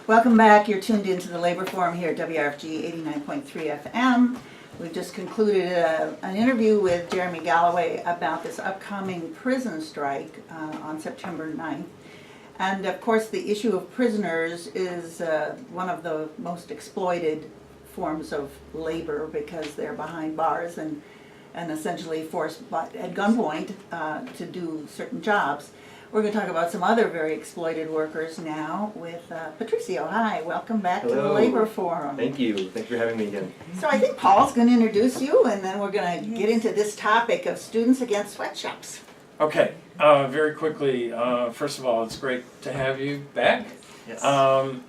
Welcome back. You're tuned into the Labor Forum here at WRFG 89.3 FM. We've just concluded an interview with Jeremy Galloway about this upcoming prison strike on September 9th. And of course, the issue of prisoners is one of the most exploited forms of labor because they're behind bars and essentially forced at gunpoint to do certain jobs. We're going to talk about some other very exploited workers now with Patricio. Hi, welcome back to the Labor Forum. Thank you. Thanks for having me again. So I think Paul's going to introduce you, and then we're going to get into this topic of students against sweatshops. Okay, very quickly, first of all, it's great to have you back. Yes.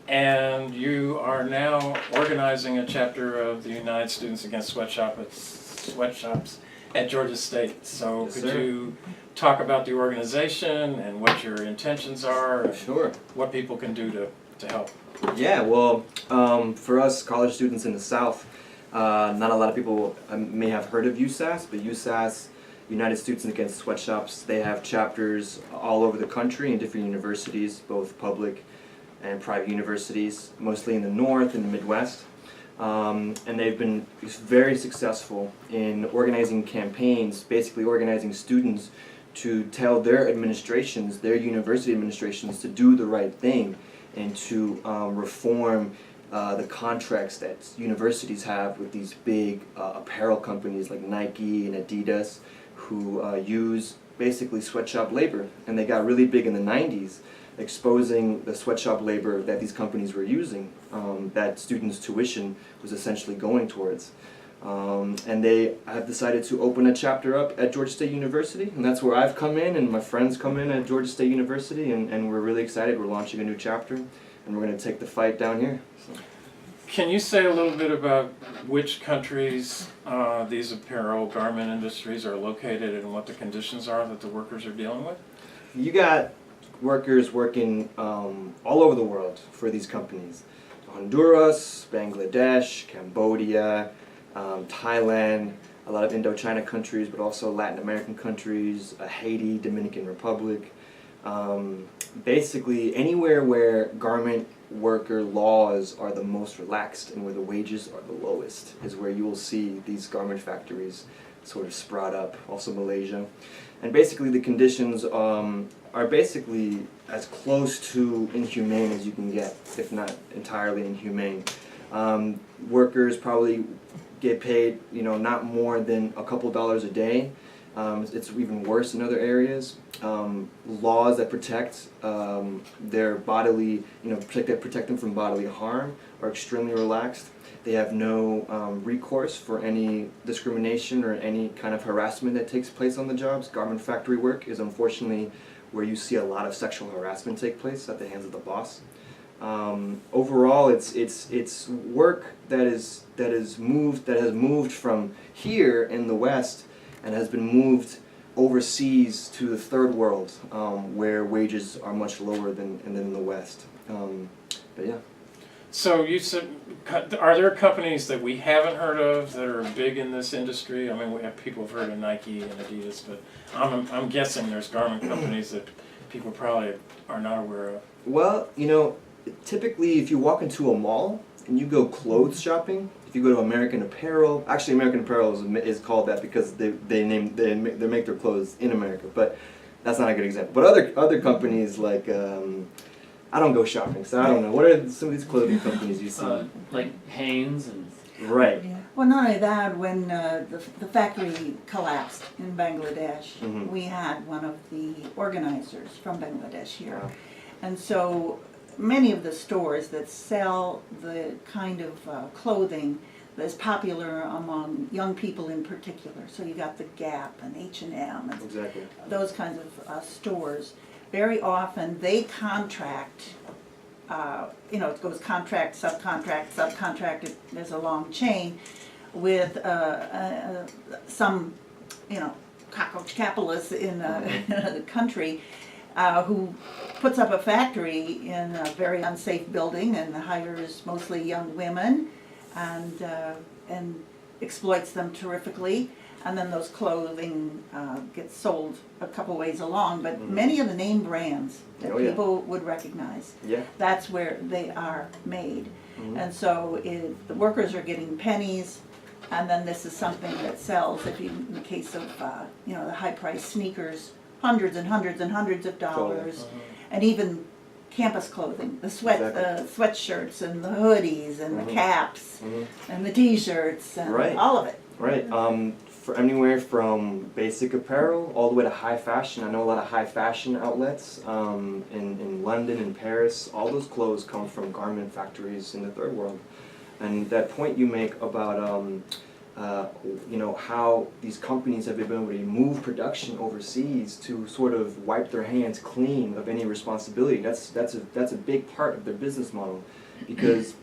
And you are now organizing a chapter of the United Students Against Sweatshops at Georgia State. So Yes, could sir. you talk about the organization and what your intentions are, and Sure. what people can do to help? Yeah, well, for us college students in the South, not a lot of people may have heard of USAS, but USAS, United Students Against Sweatshops, they have chapters all over the country in different universities, both public and private universities, mostly in the North and the Midwest. And they've been very successful in organizing campaigns, basically organizing students to tell their administrations, their university administrations, to do the right thing and to reform the contracts that universities have with these big apparel companies like Nike and Adidas, who use basically sweatshop labor. And they got really big in the 90s, exposing the sweatshop labor that these companies were using, that students' tuition was essentially going towards. And they have decided to open a chapter up at Georgia State University, and that's where I've come in and my friends come in at Georgia State University, and we're really excited. We're launching a new chapter, and we're going to take the fight down here. So. Can you say a little bit about which countries these apparel garment industries are located and what the conditions are that the workers are dealing with? You got workers working all over the world for these companies. Honduras, Bangladesh, Cambodia, Thailand, a lot of Indochina countries, but also Latin American countries, Haiti, Dominican Republic. Basically anywhere where garment worker laws are the most relaxed and where the wages are the lowest is where you will see these garment factories sort of sprout up. Also Malaysia. And basically the conditions are basically as close to inhumane as you can get, if not entirely inhumane. Workers probably get paid, not more than a couple dollars a day. It's even worse in other areas. Laws that protect their bodily, protect them from bodily harm are extremely relaxed. They have no recourse for any discrimination or any kind of harassment that takes place on the jobs. Garment factory work is unfortunately where you see a lot of sexual harassment take place at the hands of the boss. Overall, it's work that has moved from here in the West and has been moved overseas to the third world, where wages are much lower than in the West. But yeah. So you said, are there companies that we haven't heard of that are big in this industry? I mean, we have people have heard of Nike and Adidas, but I'm guessing there's garment companies that people probably are not aware of. Well, typically if you walk into a mall and you go clothes shopping, if you go to American Apparel, actually American Apparel is called that because they make their clothes in America, but that's not a good example. But other companies like I don't go shopping, so I don't know. What are some of these clothing companies you see? Like Hanes and... Right. Yeah. Well, not only that, when the factory collapsed in Bangladesh, we had one of the organizers from Bangladesh here. Wow. And so many of the stores that sell the kind of clothing that's popular among young people in particular, so you got the Gap and H&M and Exactly. those kinds of stores, very often they contract, it goes contract, subcontract, there's a long chain with some, cockroach capitalists in the country who puts up a factory in a very unsafe building and hires mostly young women and exploits them terrifically. and then those clothing get sold a couple ways along. But many of the name brands that Oh, yeah. people would recognize, Yeah. that's where they are made. And so the workers are getting pennies, and then this is something that sells, if you, in the case of, the high-priced sneakers, hundreds and hundreds and hundreds of dollars. And even campus clothing, the sweatshirts and the hoodies and the caps and the t-shirts and Right. all of it. Right. For anywhere from basic apparel all the way to high fashion. I know a lot of high fashion outlets in London and Paris. All those clothes come from garment factories in the third world. And that point you make about how these companies have been able to move production overseas to sort of wipe their hands clean of any responsibility. That's a big part of their business model, because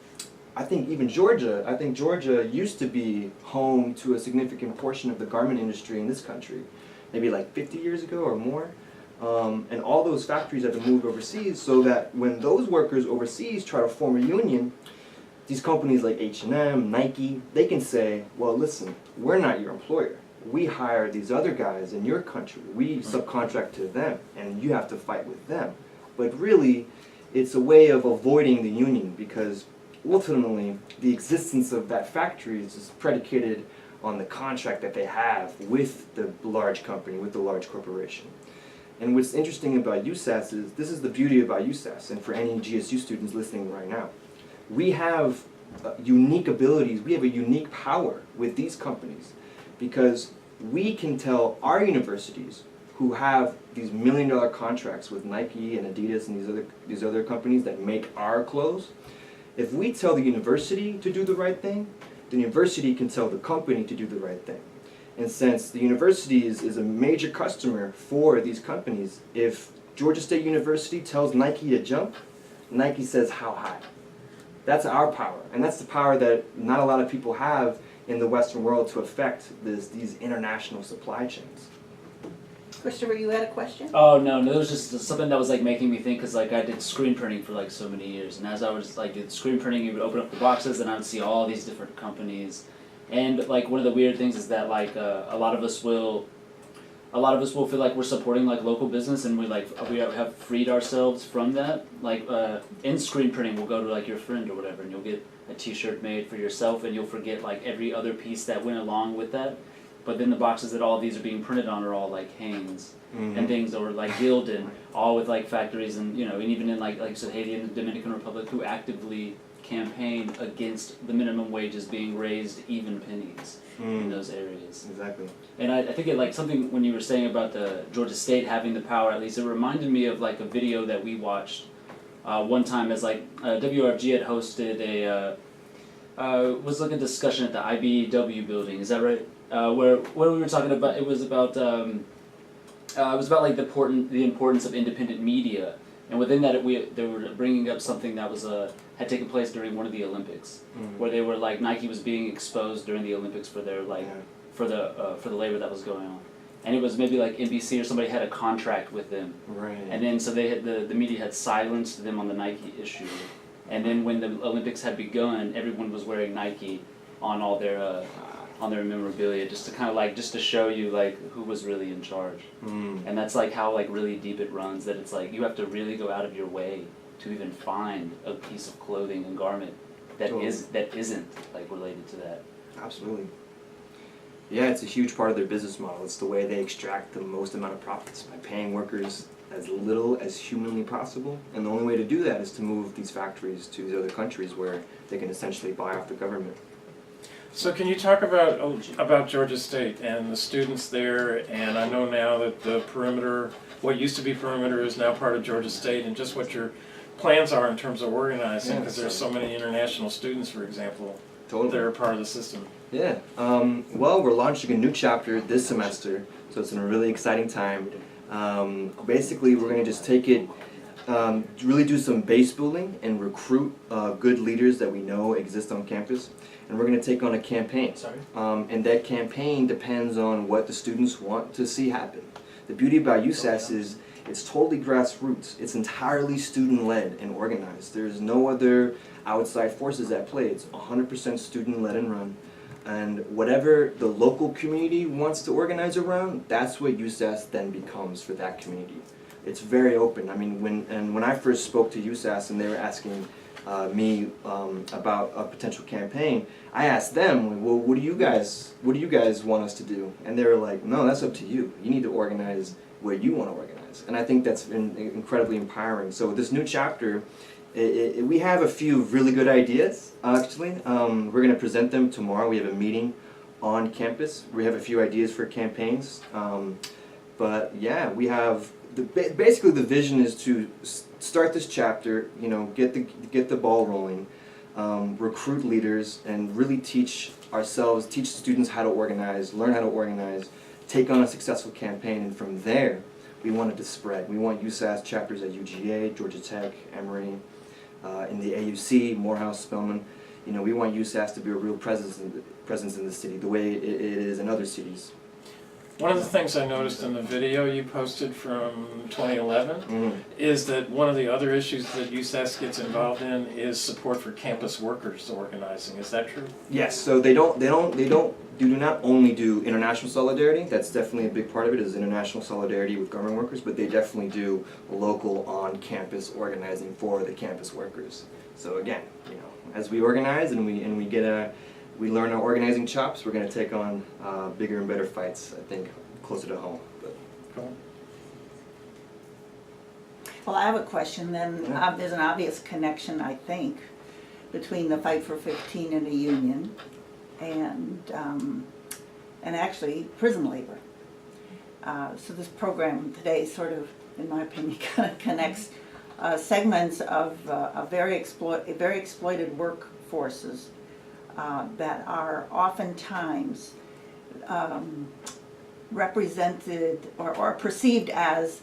I think Georgia used to be home to a significant portion of the garment industry in this country, maybe like 50 years ago or more. And all those factories have been moved overseas, so that when those workers overseas try to form a union, these companies like H&M, Nike, they can say, well, listen, we're not your employer. We hire these other guys in your country. We subcontract to them, and you have to fight with them. But really, it's a way of avoiding the union, because ultimately, the existence of that factory is just predicated on the contract that they have with the large company, with the large corporation. And what's interesting about USAS is, this is the beauty about USAS, and for any GSU students listening right now, we have unique abilities, we have a unique power with these companies, because we can tell our universities who have these $1 million contracts with Nike and Adidas and these other companies that make our clothes. If we tell the university to do the right thing, the university can tell the company to do the right thing. And since the university is a major customer for these companies, if Georgia State University tells Nike to jump, Nike says how high. That's our power, and that's the power that not a lot of people have in the Western world to affect these international supply chains. Christopher, you had a question? Oh no, there was just something that was like making me think, because like I did screen printing for like so many years, and as I was like did screen printing, you would open up the boxes and I would see all these different companies, and like one of the weird things is that like a lot of us will feel like we're supporting like local business, and we have freed ourselves from that. Like in screen printing, we'll go to like your friend or whatever, and you'll get a T-shirt made for yourself, and you'll forget like every other piece that went along with that. But then the boxes that all of these are being printed on are all like Hanes and things, or like Gildan, all with like factories, and and even in like you said, Haiti and the Dominican Republic, who actively campaign against the minimum wages being raised even pennies in those areas. Exactly. And I think it like something when you were saying about the Georgia State having the power, at least it reminded me of like a video that we watched one time, as like WRFG had hosted was like a discussion at the IBEW building. Is that right? Where we were talking about, it was about like the importance of independent media, and within that they were bringing up something that was had taken place during one of the Olympics, where they were like Nike was being exposed during the Olympics for their like for the labor that was going on, and it was maybe like NBC or somebody had a contract with them, Right. and then so they had the media had silenced them on the Nike issue, and then when the Olympics had begun, everyone was wearing Nike on all their memorabilia, just to kind of like, just to show you like who was really in charge. And that's like how like really deep it runs, that it's like you have to really go out of your way to even find a piece of clothing and garment that isn't like related to that. Absolutely. Yeah, it's a huge part of their business model. It's the way they extract the most amount of profits, by paying workers as little as humanly possible. And the only way to do that is to move these factories to these other countries where they can essentially buy off the government. So can you talk about Georgia State and the students there? And I know now that the perimeter, what used to be perimeter, is now part of Georgia State, and just what your plans are in terms of organizing, because there's so many international students, for example, that are part of the system. Yeah. Well, we're launching a new chapter this semester, so it's a really exciting time. Basically, we're going to just take it, really do some base building and recruit good leaders that we know exist on campus. And we're going to take on a campaign. And that campaign depends on what the students want to see happen. The beauty about USAS is it's totally grassroots. It's entirely student-led and organized. There's no other outside forces at play. It's 100% student-led and run. And whatever the local community wants to organize around, that's what USAS then becomes for that community. It's very open. I mean, when I first spoke to USAS and they were asking me about a potential campaign, I asked them, well, what do you guys want us to do? And they were like, no, that's up to you. You need to organize where you want to organize. And I think that's incredibly empowering. So this new chapter, we have a few really good ideas, actually. We're going to present them tomorrow. We have a meeting on campus. We have a few ideas for campaigns. But yeah, we have, basically the vision is to start this chapter, you know, get the ball rolling, recruit leaders, and really teach students how to organize, learn how to organize, take on a successful campaign, and from there, we want it to spread. We want USAS chapters at UGA, Georgia Tech, Emory, in the AUC, Morehouse, Spelman. You know, we want USAS to be a real presence in the city, the way it is in other cities. One of the things I noticed in the video you posted from 2011 is that one of the other issues that USAS gets involved in is support for campus workers organizing. Is that true? Yes. So they do not only do international solidarity. That's definitely a big part of it, is international solidarity with government workers. But they definitely do local on-campus organizing for the campus workers. So again, you know, as we organize and we learn our organizing chops, we're going to take on bigger and better fights, I think, closer to home. But. Cool. Well, I have a question then. Yeah. There's an obvious connection, I think, between the Fight for 15 and a union and actually prison labor. So this program today sort of, in my opinion, kind of connects segments of very exploited workforces that are oftentimes represented or perceived as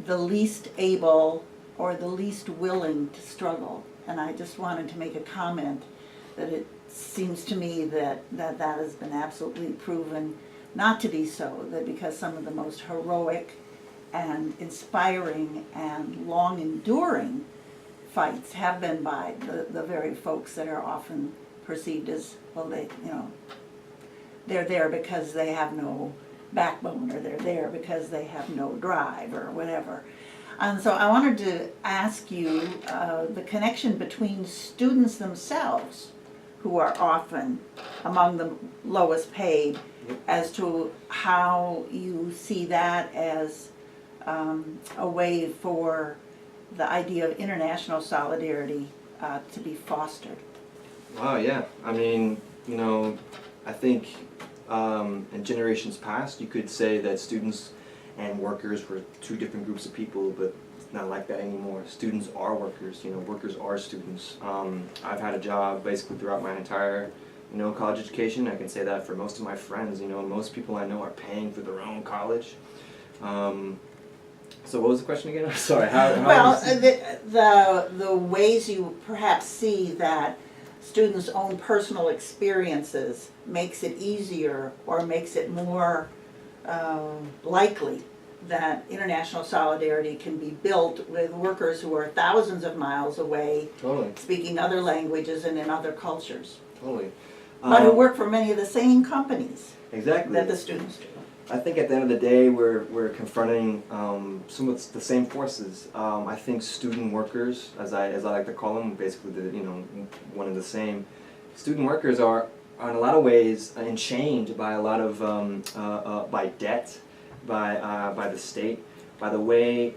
the least able or the least willing to struggle. And I just wanted to make a comment that it seems to me that has been absolutely proven not to be so, that because some of the most heroic and inspiring and long enduring fights have been by the very folks that are often perceived as, well, they're there because they have no backbone, or they're there because they have no drive, or whatever. And so I wanted to ask you the connection between students themselves, who are often among the lowest paid, as to how you see that as a way for the idea of international solidarity to be fostered. Wow, yeah. I mean, you know, I think in generations past, you could say that students and workers were two different groups of people, but it's not like that anymore. Students are workers, you know, workers are students. I've had a job basically throughout my entire, you know, college education. I can say that for most of my friends, you know, most people I know are paying for their own college. So what was the question again? Sorry, how Well, the ways you perhaps see that students' own personal experiences makes it easier or makes it more likely that international solidarity can be built with workers who are thousands of miles away, Totally. speaking other languages and in other cultures, Totally. but who work for many of the same companies Exactly. that the students do. I think at the end of the day, we're confronting some of the same forces. I think student workers, as I like to call them, basically one and the same. Student workers are in a lot of ways enchained by a lot of by debt, by the state, by the way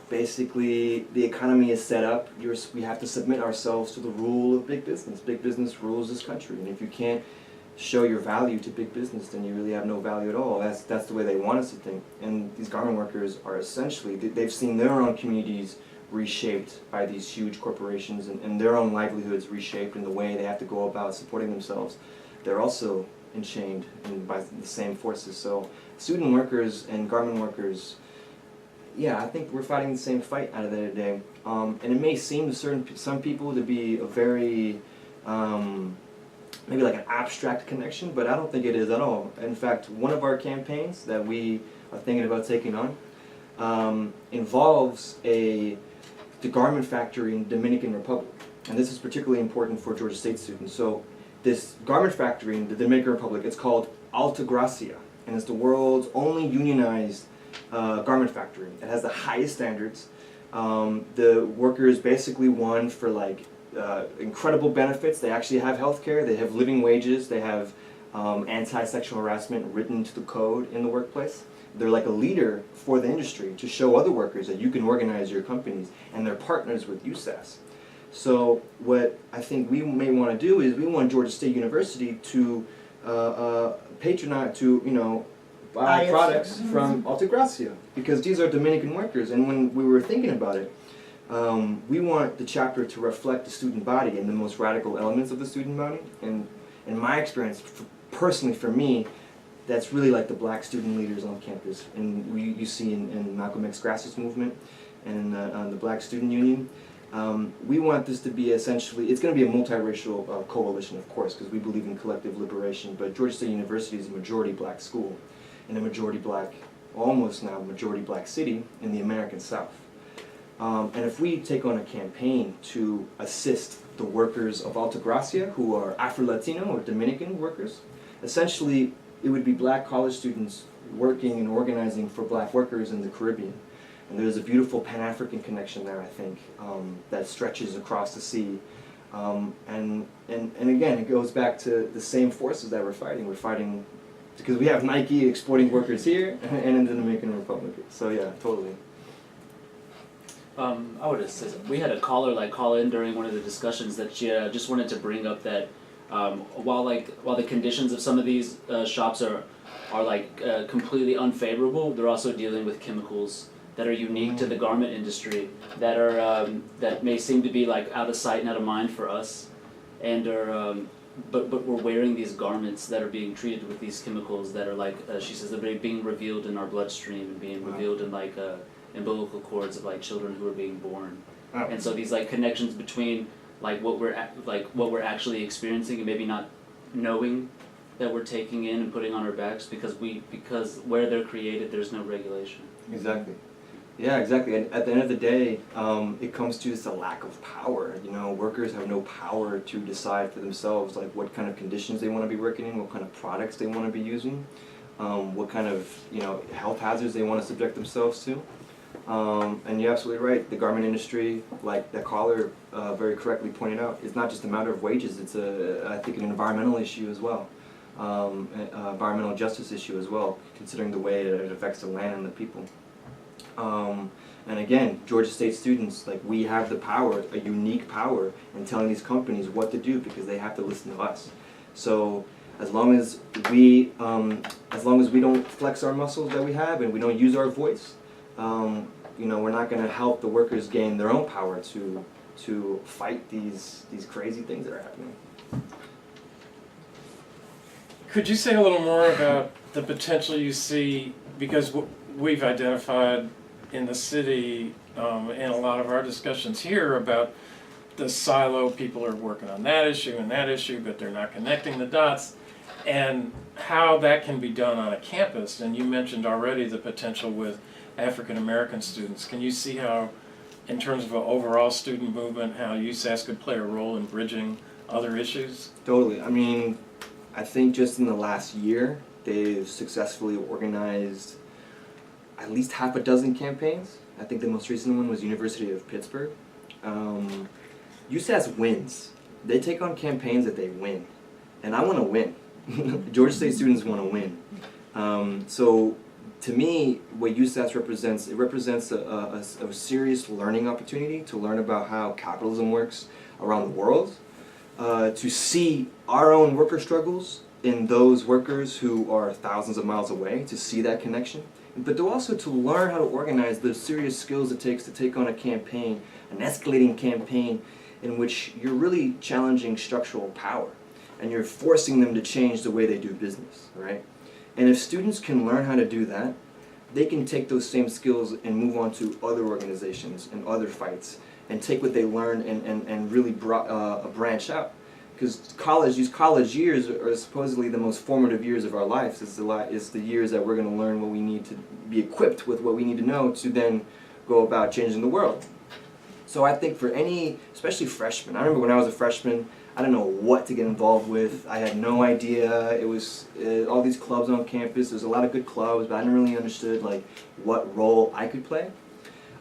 basically the economy is set up. We have to submit ourselves to the rule of big business. Big business rules this country, and if you can't show your value to big business, then you really have no value at all. That's the way they want us to think. And these garment workers are essentially, they've seen their own communities reshaped by these huge corporations, and their own livelihoods reshaped in the way they have to go about supporting themselves. They're also enchained by the same forces. So student workers and garment workers, yeah, I think we're fighting the same fight out of there today. And it may seem to some people to be a very maybe like an abstract connection, but I don't think it is at all. In fact, one of our campaigns that we are thinking about taking on involves the garment factory in Dominican Republic. And this is particularly important for Georgia State students. So this garment factory in the Dominican Republic. It's called Altagracia, and it's the world's only unionized garment factory. It has the highest standards. The workers basically won for like incredible benefits. They actually have health care, they have living wages, they have anti-sexual harassment written into the code in the workplace. They're like a leader for the industry to show other workers that you can organize your companies, and they're partners with USAS. So what I think we may want to do is we want Georgia State University to patronize, to, you know, buy products from Altagracia, because these are Dominican workers. And when we were thinking about it, we want the chapter to reflect the student body and the most radical elements of the student body. And in my experience, personally for me, that's really like the black student leaders on campus. And you see in Malcolm X grassroots movement and the Black Student Union. We want this to be essentially, it's going to be a multiracial coalition, of course, because we believe in collective liberation, but Georgia State University is a majority black school in a majority black, almost now majority black city in the American South. And if we take on a campaign to assist the workers of Altagracia, who are Afro-Latino or Dominican workers, essentially it would be black college students working and organizing for black workers in the Caribbean. And there's a beautiful Pan-African connection there, I think, that stretches across the sea. And again, it goes back to the same forces that we're fighting. We're fighting because we have Nike exporting workers here and in the Dominican Republic. So yeah, totally. I would have said we had a caller call in during one of the discussions that she just wanted to bring up that while the conditions of some of these shops are completely unfavorable, they're also dealing with chemicals that are unique to the garment industry, that are that may seem to be like out of sight and out of mind for us, and are but we're wearing these garments that are being treated with these chemicals that are like she says they're being revealed in our bloodstream and being revealed in like umbilical cords of like children who are being born, and so these like connections between like what we're actually experiencing and maybe not knowing that we're taking in and putting on our backs because where they're created there's no regulation. Exactly. Yeah, exactly. And at the end of the day, it comes to just a lack of power. You know, workers have no power to decide for themselves, like what kind of conditions they want to be working in, what kind of products they want to be using, what kind of, you know, health hazards they want to subject themselves to. And you're absolutely right. The garment industry, like the caller very correctly pointed out, is not just a matter of wages. It's I think an environmental issue as well, environmental justice issue as well, considering the way it affects the land and the people. And again, Georgia State students, like we have the power, a unique power, in telling these companies what to do because they have to listen to us. So as long as we don't flex our muscles that we have and we don't use our voice, you know, we're not going to help the workers gain their own power to fight these crazy things that are happening. Could you say a little more about the potential you see, because we've identified in the city, in a lot of our discussions here about the silo, people are working on that issue, but they're not connecting the dots, and how that can be done on a campus. And you mentioned already the potential with African American students. Can you see how, in terms of an overall student movement, how USAS could play a role in bridging other issues? Totally. I mean, I think just in the last year, they've successfully organized at least half a dozen campaigns. I think the most recent one was University of Pittsburgh. USAS wins. They take on campaigns that they win. And I want to win. Georgia State students want to win. So to me, what USAS represents, it represents a serious learning opportunity to learn about how capitalism works around the world, to see our own worker struggles in those workers who are thousands of miles away, to see that connection, but to also to learn how to organize the serious skills it takes to take on a campaign, an escalating campaign in which you're really challenging structural power and you're forcing them to change the way they do business, right? And if students can learn how to do that, they can take those same skills and move on to other organizations and other fights and take what they learn and really branch out. Because college years are supposedly the most formative years of our lives. It's the years that we're going to learn what we need to be equipped with, what we need to know to then go about changing the world. So I think for any, especially freshmen, I remember when I was a freshman, I didn't know what to get involved with. I had no idea. It was all these clubs on campus. There's a lot of good clubs, but I didn't really understood like what role I could play.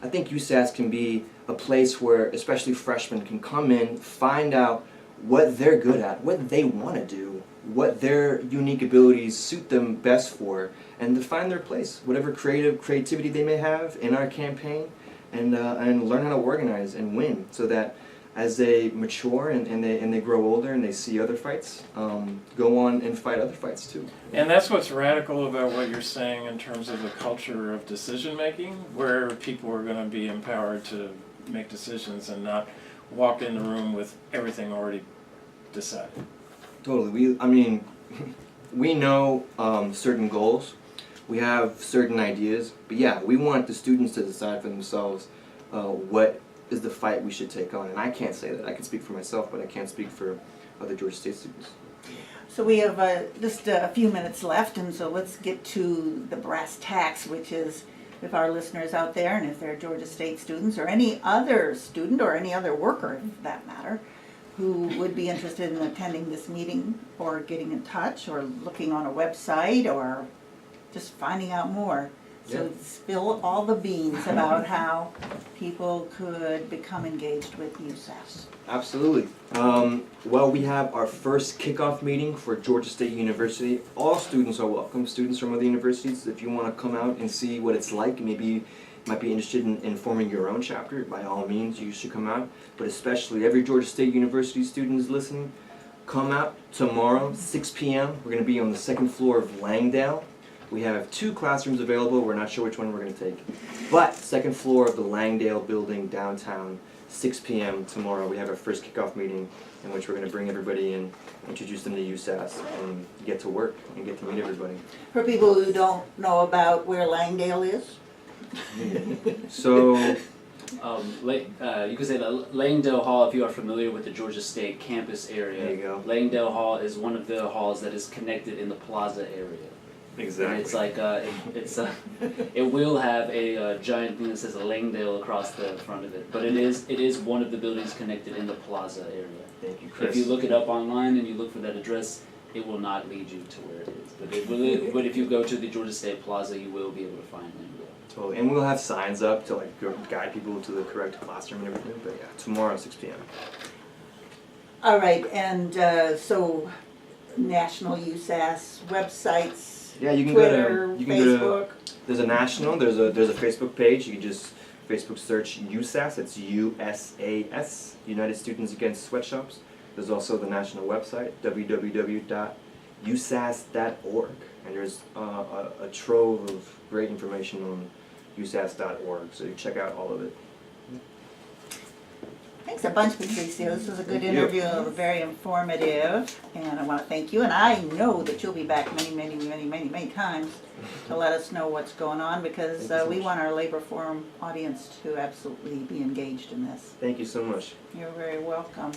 I think USAS can be a place where especially freshmen can come in, find out what they're good at, what they want to do, what their unique abilities suit them best for, and to find their place, whatever creativity they may have in our campaign, and learn how to organize and win, so that as they mature and they grow older and they see other fights, go on and fight other fights too. And that's what's radical about what you're saying in terms of the culture of decision making, where people are going to be empowered to make decisions and not walk in the room with everything already decided. Totally. We know certain goals. We have certain ideas, but yeah, we want the students to decide for themselves what is the fight we should take on. And I can't say that. I can speak for myself, but I can't speak for other Georgia State students. So we have just a few minutes left, and so let's get to the brass tacks, which is if our listeners out there, and if they're Georgia State students or any other student or any other worker, for that matter, who would be interested in attending this meeting or getting in touch or looking on a website or just finding out more. So spill all the beans about how people could become engaged with USAS. Absolutely. Well, we have our first kickoff meeting for Georgia State University. All students are welcome, students from other universities. If you want to come out and see what it's like, maybe you might be interested in forming your own chapter, by all means, you should come out. But especially every Georgia State University student is listening. Come out tomorrow, 6 p.m. We're going to be on the second floor of Langdale. We have 2 classrooms available. We're not sure which one we're going to take. But second floor of the Langdale building downtown, 6 p.m. tomorrow. We have our first kickoff meeting in which we're going to bring everybody in, introduce them to USAS, and get to work and get to meet everybody. For people who don't know about where Langdale is, So, You could say that Langdale Hall, if you are familiar with the Georgia State campus area, there you go. Langdale Hall is one of the halls that is connected in the plaza area. Exactly. And it's like it will have a giant thing that says Langdale across the front of it, but it is one of the buildings connected in the plaza area. Thank you, Chris. If you look it up online and you look for that address, it will not lead you to where it is. But but if you go to the Georgia State Plaza, you will be able to find Langdale. Totally. And we'll have signs up to guide people to the correct classroom and everything. But yeah, tomorrow 6 p.m. all right, and so national USAS websites. Yeah, you can Twitter, go to Facebook. There's a national. There's a Facebook page. You can just Facebook search USAS. It's USAS, United Students Against Sweatshops. There's also the national website, www.usas.org, and there's a trove of great information on usas.org. So you check out all of it. Thanks a bunch, Patricio. This was a good Thank you. interview, very informative, and I want to thank you. And I know that you'll be back many times to let us know what's going on, because Thank you so we much. want our labor forum audience to absolutely be engaged in this. Thank you so much. You're very welcome.